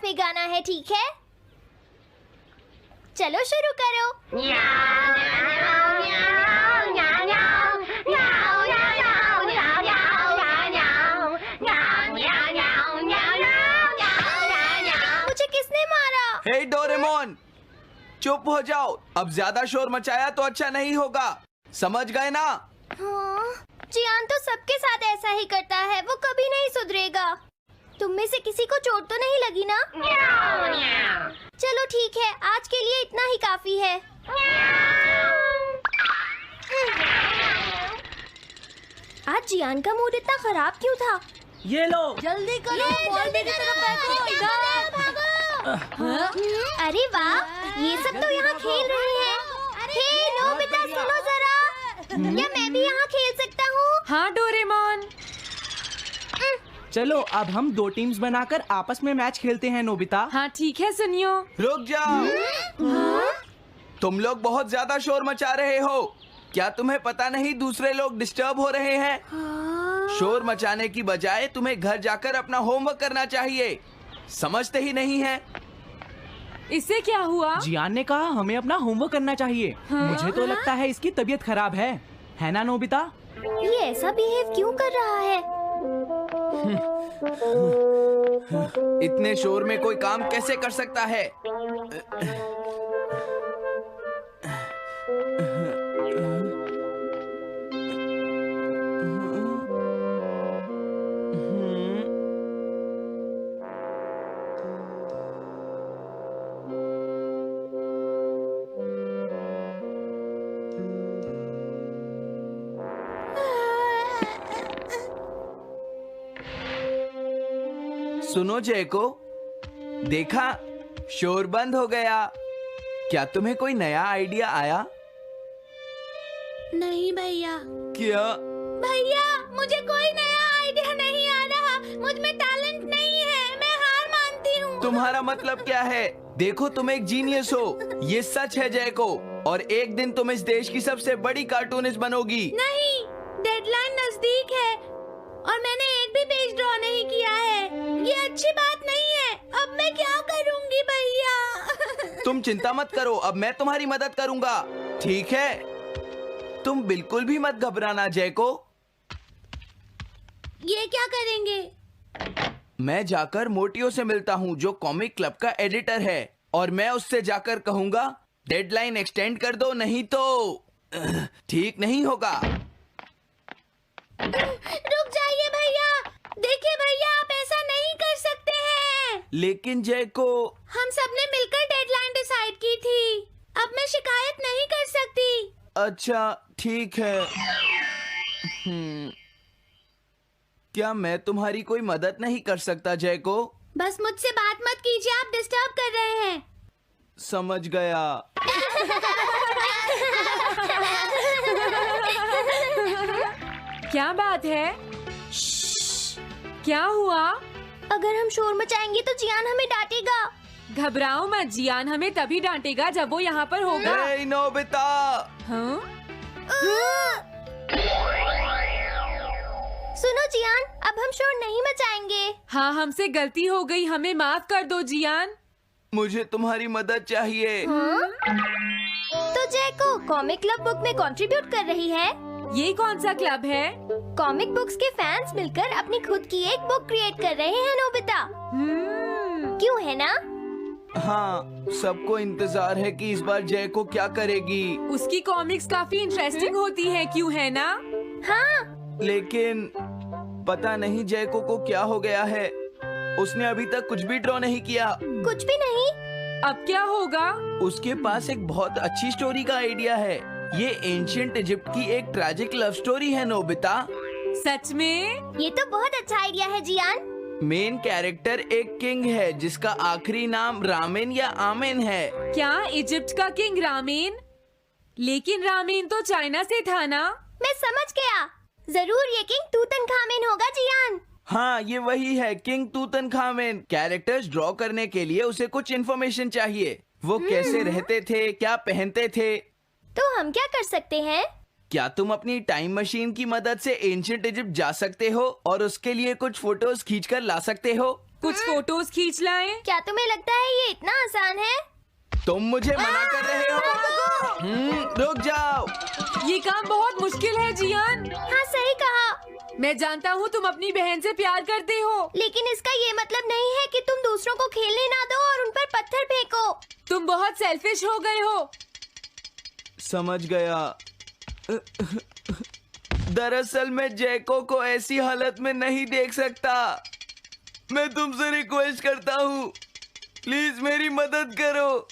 में गाना है, ठीक है? चलो शुरू करो। मुझे किसने मारा? हे डोरेमोन, चुप हो जाओ। अब ज्यादा शोर मचाया तो अच्छा नहीं होगा, समझ गए ना? हाँ, जियान तो सबके साथ ऐसा ही करता है, वो कभी नहीं सुधरेगा। तुम में से किसी को चोट तो नहीं लगी ना? चलो ठीक है, आज के लिए इतना ही काफी है। आज जियान का मूड इतना खराब क्यों था? ये लो। जल्दी करो, जल्दी करो, अरे वाह, ये सब तो यहाँ खेल रहे हैं। हे नोबिता, सुनो जरा, क्या मैं भी यहाँ खेल सकता हूँ? हाँ डोरेमोन। चलो अब हम 2 टीम्स बनाकर आपस में मैच खेलते हैं नोबिता। हाँ ठीक है सुनियो। रुक जाओ। तुम लोग बहुत ज्यादा शोर मचा रहे हो। क्या तुम्हें पता नहीं दूसरे लोग डिस्टर्ब हो रहे हैं? शोर मचाने की बजाय तुम्हें घर जाकर अपना होमवर्क करना चाहिए। समझते ही नहीं है। इससे क्या हुआ? जियान ने कहा हमें अपना होमवर्क करना चाहिए। मुझे तो लगता है इसकी तबीयत खराब है ना नोबिता? ये ऐसा बिहेव क्यों कर रहा है? इतने शोर में कोई काम कैसे कर सकता है? सुनो जैको, देखा, शोर बंद हो गया। क्या तुम्हें कोई नया आइडिया आया? नहीं भैया। क्या? भैया, मुझे कोई नया आइडिया नहीं आ रहा। मुझ में टैलेंट नहीं है, मैं हार मानती हूँ। तुम्हारा मतलब क्या है? देखो, तुम एक जीनियस हो, ये सच है जैको। और एक दिन तुम इस देश की सबसे बड़ी कार्टूनिस्ट बनोगी। नहीं, डेडलाइन नजदीक है और मैंने एक भी पेज ड्रॉ नहीं किया है। ये अच्छी बात नहीं है। अब मैं क्या करूंगी भैया? तुम चिंता मत करो, अब मैं तुम्हारी मदद करूंगा, ठीक है? तुम बिल्कुल भी मत घबराना जैको। ये क्या करेंगे? मैं जाकर मोटियो से मिलता हूँ, जो कॉमिक क्लब का एडिटर है, और मैं उससे जाकर कहूंगा डेडलाइन एक्सटेंड कर दो, नहीं तो ठीक नहीं होगा। रुक जाइए भैया। देखिए भैया, आप ऐसा नहीं कर सकते हैं। लेकिन जैको, हम सबने मिलकर डेडलाइन डिसाइड की थी। अब मैं शिकायत नहीं कर सकती। अच्छा ठीक है। क्या मैं तुम्हारी कोई मदद नहीं कर सकता जैको? बस मुझसे बात मत कीजिए, आप डिस्टर्ब कर रहे हैं। समझ गया। क्या बात है? क्या हुआ? अगर हम शोर मचाएंगे तो जियान हमें डांटेगा। घबराओ मत, जियान हमें तभी डांटेगा जब वो यहाँ पर होगा। हे नोबिता। हाँ? सुनो जियान, अब हम शोर नहीं मचाएंगे। हाँ, हमसे गलती हो गई, हमें माफ कर दो जियान। मुझे तुम्हारी मदद चाहिए। तो जैको कॉमिक क्लब बुक में कंट्रीब्यूट कर रही है। ये कौन सा क्लब है? कॉमिक बुक्स के फैंस मिलकर अपनी खुद की एक बुक क्रिएट कर रहे हैं नोबिता। क्यों, है ना? हाँ, सबको इंतजार है कि इस बार जैको क्या करेगी। उसकी कॉमिक्स काफी इंटरेस्टिंग होती है, क्यों है ना? हाँ। लेकिन पता नहीं जैको को क्या हो गया है। उसने अभी तक कुछ भी ड्रॉ नहीं किया। कुछ भी नहीं? अब क्या होगा? उसके पास एक बहुत अच्छी स्टोरी का आइडिया है। ये एंशिएंट इजिप्ट की एक ट्रैजिक लव स्टोरी है नोबिता। सच में? ये तो बहुत अच्छा आइडिया है जियान। मेन कैरेक्टर एक किंग है जिसका आखिरी नाम रामेन या आमेन है। क्या इजिप्ट का किंग रामेन? लेकिन रामेन तो चाइना से था ना? मैं समझ गया, जरूर ये किंग तूतनखामेन होगा जियान। हाँ, ये वही है, किंग तूतनखामेन। कैरेक्टर्स ड्रॉ करने के लिए उसे कुछ इन्फॉर्मेशन चाहिए। वो कैसे रहते थे, क्या पहनते थे। तो हम क्या कर सकते हैं? क्या तुम अपनी टाइम मशीन की मदद से एंशिएंट इजिप्ट जा सकते हो और उसके लिए कुछ फोटोज खींचकर ला सकते हो? कुछ फोटोज खींच लाएं। क्या तुम्हें लगता है ये इतना आसान है? तुम मुझे मना कर रहे हो? रुक जाओ। ये काम बहुत मुश्किल है जियान। हाँ सही कहा, मैं जानता हूँ तुम अपनी बहन से प्यार करते हो। लेकिन इसका ये मतलब नहीं है कि तुम दूसरों को खेलने ना दो और उन पर पत्थर फेंको। तुम बहुत सेल्फिश हो गए हो। समझ गया। दरअसल मैं जैको को ऐसी हालत में नहीं देख सकता। मैं तुमसे रिक्वेस्ट करता हूँ, प्लीज मेरी मदद करो।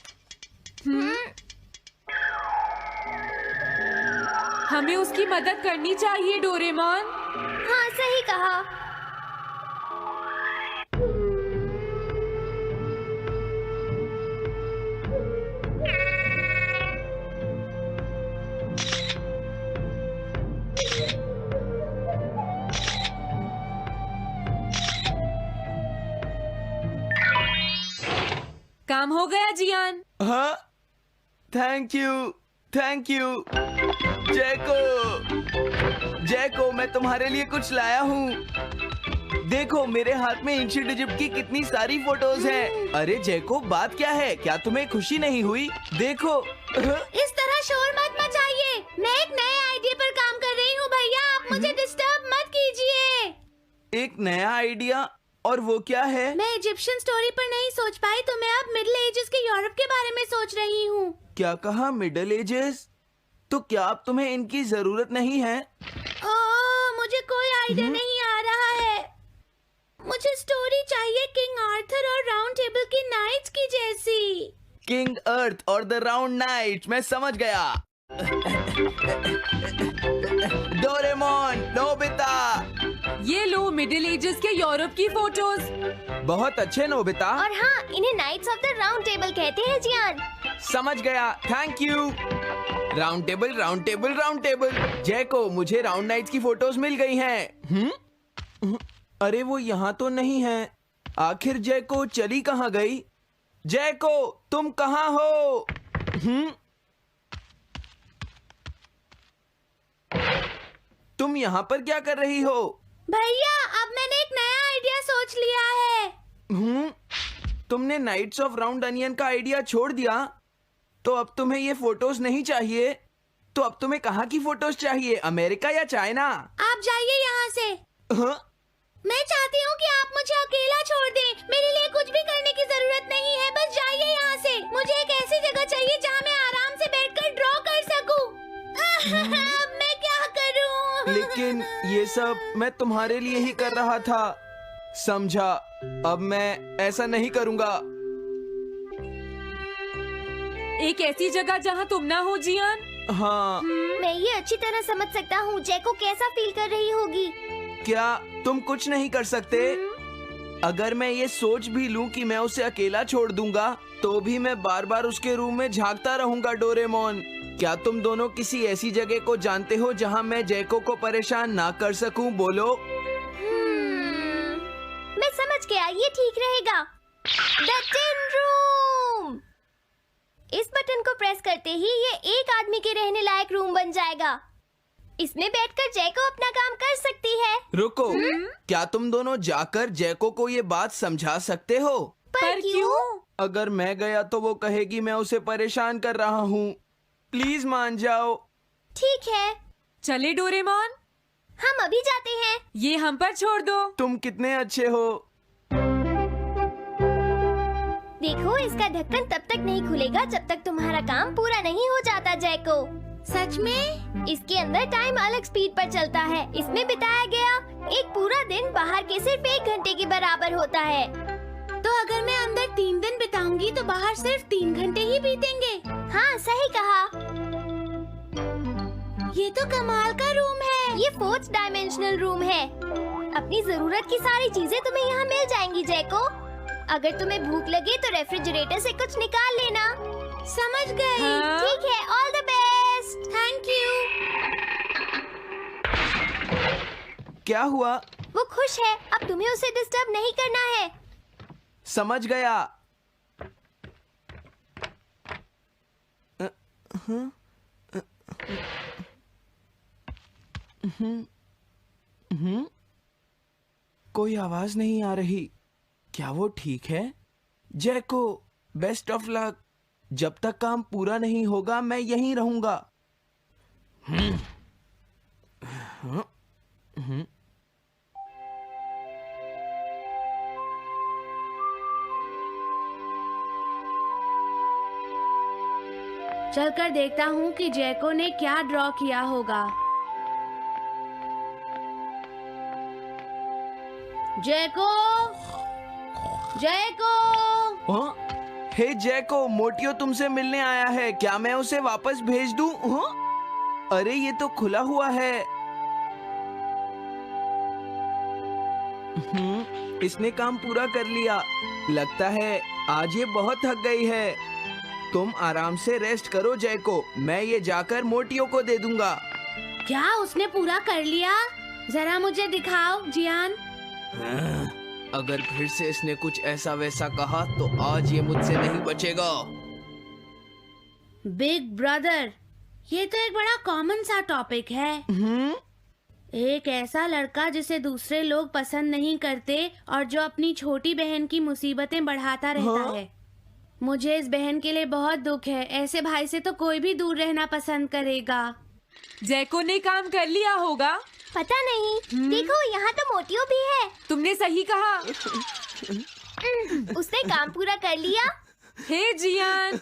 हमें उसकी मदद करनी चाहिए डोरेमोन। हाँ सही कहा। काम हो गया जियान। हाँ, थैंक यू जैको, मैं तुम्हारे लिए कुछ लाया हूँ। देखो मेरे हाथ में एंशिएंट इजिप्ट की कितनी सारी फोटोज हैं। अरे जैको, बात क्या है? क्या तुम्हें खुशी नहीं हुई? देखो। इस तरह शोर मत मचाइए। मैं एक नए आइडिया पर काम कर रही हूँ भैया, आप मुझे डिस्टर्ब मत कीजिए। एक नया आइडिया? और वो क्या है? मैं इजिप्शियन स्टोरी पर नहीं सोच पाई तो मैं अब मिडिल एजेस के यूरोप के बारे में सोच रही हूँ। क्या कहा? Middle ages? तो क्या अब तुम्हें इनकी जरूरत नहीं है? मुझे कोई आइडिया नहीं आ रहा है। मुझे स्टोरी चाहिए किंग आर्थर और राउंड टेबल की नाइट्स की जैसी। किंग अर्थ और द राउंड नाइट, मैं समझ गया। Doraemon, Nobita. ये लो मिडिल एजेस के यूरोप की फोटोज। बहुत अच्छे नोबिता। और हाँ, इन्हें knights of the round table कहते हैं जियान। समझ गया, thank you. Round table, round table, round table. Jaiko, मुझे राउंड नाइट्स की फोटोज मिल गई हैं। अरे वो यहाँ तो नहीं है। आखिर जैको चली कहाँ गई? जैको, तुम कहाँ हो? तुम यहाँ पर क्या कर रही हो? भैया, अब मैंने एक नया आइडिया सोच लिया है। तुमने नाइट्स ऑफ राउंड अनियन का आइडिया छोड़ दिया? तो अब तुम्हें ये फोटोज नहीं चाहिए? तो अब तुम्हें कहाँ की फोटोज चाहिए, अमेरिका या चाइना? आप जाइए यहाँ से। हाँ? मैं चाहती हूँ कि आप मुझे अकेला छोड़ दें। मेरे लिए कुछ भी करने की जरूरत नहीं है, बस जाइए यहाँ से। मुझे एक ऐसी जगह चाहिए जहाँ मैं आराम से बैठकर ड्रॉ कर सकूँ। अब मैं क्या करूँ? लेकिन ये सब मैं तुम्हारे लिए ही कर रहा था, समझा? अब मैं ऐसा नहीं करूँगा। एक ऐसी जगह जहाँ तुम ना हो जियान। हाँ। मैं ये अच्छी तरह समझ सकता हूँ जैको कैसा फील कर रही होगी। क्या तुम कुछ नहीं कर सकते? अगर मैं ये सोच भी लूं कि मैं उसे अकेला छोड़ दूंगा, तो भी मैं बार बार उसके रूम में झांकता रहूंगा। डोरेमोन, क्या तुम दोनों किसी ऐसी जगह को जानते हो जहां मैं जैको को परेशान ना कर सकूं? बोलो। मैं समझ गया, ये ठीक रहेगा। The tin room. इस बटन को प्रेस करते ही ये एक आदमी के रहने लायक रूम बन जाएगा। इसमें बैठकर जैको अपना काम कर सकती है। रुको, क्या तुम दोनों जाकर जैको को ये बात समझा सकते हो? पर क्यों? अगर मैं गया तो वो कहेगी मैं उसे परेशान कर रहा हूँ। प्लीज मान जाओ। ठीक है, चले डोरेमोन, हम अभी जाते हैं। ये हम पर छोड़ दो। तुम कितने अच्छे हो। देखो, इसका ढक्कन तब तक नहीं खुलेगा जब तक तुम्हारा काम पूरा नहीं हो जाता जैको। सच में? इसके अंदर टाइम अलग स्पीड पर चलता है। इसमें बिताया गया एक पूरा दिन बाहर के सिर्फ 1 घंटे के बराबर होता है। तो अगर मैं अंदर 3 दिन बिताऊंगी तो बाहर सिर्फ 3 घंटे ही बीतेंगे। हाँ सही कहा। ये तो कमाल का रूम है। ये 4th डायमेंशनल रूम है। अपनी जरूरत की सारी चीजें तुम्हें यहाँ मिल जाएंगी जैको। अगर तुम्हें भूख लगे तो रेफ्रिजरेटर से कुछ निकाल लेना। समझ गई। हाँ? ठीक है, all the best. Thank you. क्या हुआ? वो खुश है, अब तुम्हें उसे डिस्टर्ब नहीं करना है। समझ गया। कोई आवाज नहीं आ रही। क्या वो ठीक है? जैको, बेस्ट ऑफ लक। जब तक काम पूरा नहीं होगा मैं यहीं रहूंगा। चलकर देखता हूँ कि जैको ने क्या ड्रॉ किया होगा। जैको, जैको। हाँ? हे जैको, मोटियो तुमसे मिलने आया है। क्या मैं उसे वापस भेज दूं? हाँ? अरे ये तो खुला हुआ है। इसने काम पूरा कर लिया। लगता है आज ये बहुत थक गई है। तुम आराम से रेस्ट करो जैको, मैं ये जाकर मोटियो को दे दूंगा। क्या उसने पूरा कर लिया? जरा मुझे दिखाओ जियान। अगर फिर से इसने कुछ ऐसा वैसा कहा तो आज ये मुझसे नहीं बचेगा। बिग ब्रदर, ये तो एक बड़ा कॉमन सा टॉपिक है। एक ऐसा लड़का जिसे दूसरे लोग पसंद नहीं करते और जो अपनी छोटी बहन की मुसीबतें बढ़ाता रहता है। मुझे इस बहन के लिए बहुत दुख है। ऐसे भाई से तो कोई भी दूर रहना पसंद करेगा। जैको ने काम कर लिया होगा। पता नहीं। देखो यहाँ तो मोटियो भी है। तुमने सही कहा। उसने काम पूरा कर लिया। Hey Gian.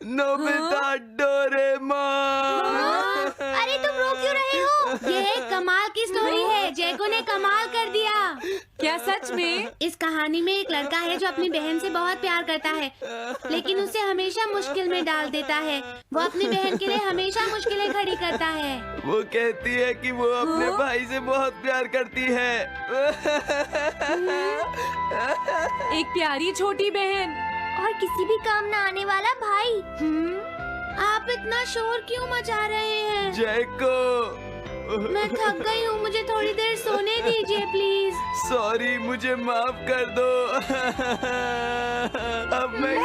Nobita, Doraemon. अरे तुम रो क्यों रहे हो? ये एक कमाल की स्टोरी है। जैको ने कमाल कर दिया। क्या सच में? इस कहानी में एक लड़का है जो अपनी बहन से बहुत प्यार करता है, लेकिन उसे हमेशा मुश्किल में डाल देता है। वो अपनी बहन के लिए हमेशा मुश्किलें खड़ी करता है। वो कहती है कि वो अपने भाई से बहुत प्यार करती है। एक प्यारी छोटी बहन और किसी भी काम न आने वाला भाई। आप इतना शोर क्यों मचा रहे हैं? जैको, मैं थक गई हूँ, मुझे थोड़ी देर सोने दीजिए प्लीज। सॉरी, मुझे माफ कर दो। अब मैं